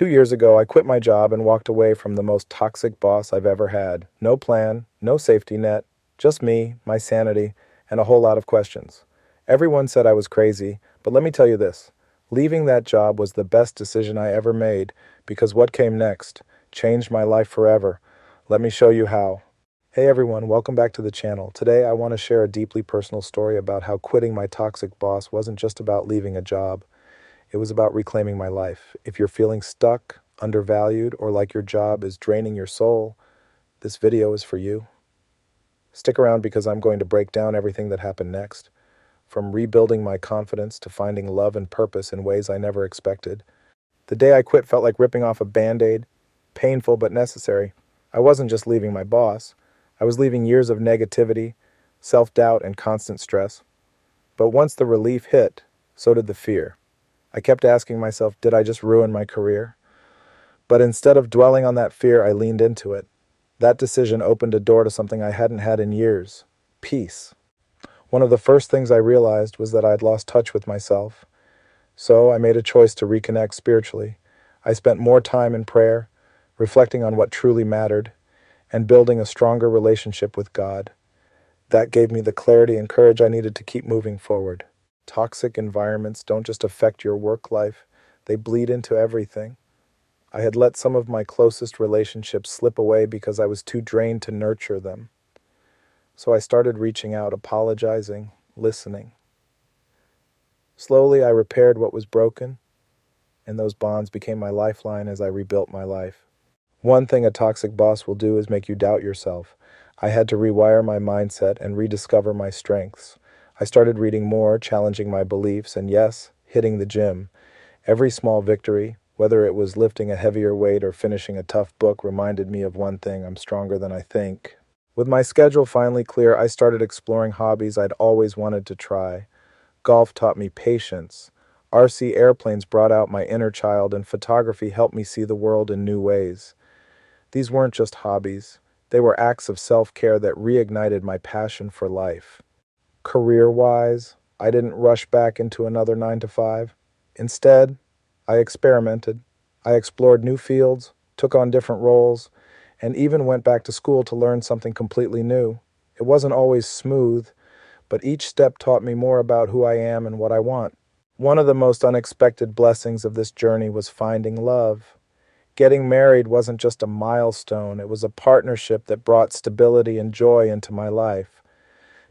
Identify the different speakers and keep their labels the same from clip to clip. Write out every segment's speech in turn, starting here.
Speaker 1: 2 years ago, I quit my job and walked away from the most toxic boss I've ever had. No plan, no safety net, just me, my sanity, and a whole lot of questions. Everyone said I was crazy, but let me tell you this. Leaving that job was the best decision I ever made because what came next changed my life forever. Let me show you how. Hey everyone, welcome back to the channel. Today I want to share a deeply personal story about how quitting my toxic boss wasn't just about leaving a job. It was about reclaiming my life. If you're feeling stuck, undervalued, or like your job is draining your soul, this video is for you. Stick around because I'm going to break down everything that happened next. From rebuilding my confidence to finding love and purpose in ways I never expected. The day I quit felt like ripping off a band-aid, painful but necessary. I wasn't just leaving my boss. I was leaving years of negativity, self-doubt, and constant stress. But once the relief hit, so did the fear. I kept asking myself, did I just ruin my career? But instead of dwelling on that fear, I leaned into it. That decision opened a door to something I hadn't had in years: peace. One of the first things I realized was that I'd lost touch with myself. So I made a choice to reconnect spiritually. I spent more time in prayer, reflecting on what truly mattered, and building a stronger relationship with God. That gave me the clarity and courage I needed to keep moving forward. Toxic environments don't just affect your work life, they bleed into everything. I had let some of my closest relationships slip away because I was too drained to nurture them. So I started reaching out, apologizing, listening. Slowly I repaired what was broken, and those bonds became my lifeline as I rebuilt my life. One thing a toxic boss will do is make you doubt yourself. I had to rewire my mindset and rediscover my strengths. I started reading more, challenging my beliefs, and yes, hitting the gym. Every small victory, whether it was lifting a heavier weight or finishing a tough book, reminded me of one thing: I'm stronger than I think. With my schedule finally clear, I started exploring hobbies I'd always wanted to try. Golf taught me patience. RC airplanes brought out my inner child, and photography helped me see the world in new ways. These weren't just hobbies. They were acts of self-care that reignited my passion for life. Career-wise, I didn't rush back into another 9 to 5. Instead, I experimented. I explored new fields, took on different roles, and even went back to school to learn something completely new. It wasn't always smooth, but each step taught me more about who I am and what I want. One of the most unexpected blessings of this journey was finding love. Getting married wasn't just a milestone, it was a partnership that brought stability and joy into my life.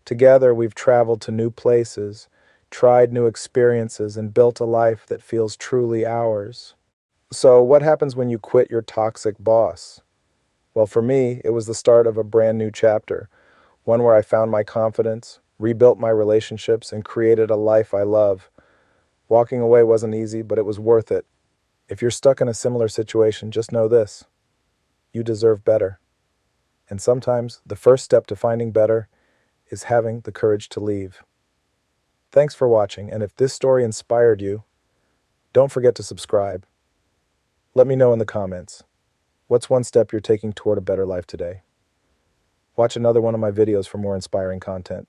Speaker 1: Together, we've traveled to new places, tried new experiences, and built a life that feels truly ours. So, what happens when you quit your toxic boss? Well, for me, it was the start of a brand new chapter, one where I found my confidence, rebuilt my relationships, and created a life I love. Walking away wasn't easy, but it was worth it. If you're stuck in a similar situation, just know this: you deserve better. And sometimes the first step to finding better is having the courage to leave. Thanks for watching, and if this story inspired you, don't forget to subscribe. Let me know in the comments, what's one step you're taking toward a better life today? Watch another one of my videos for more inspiring content.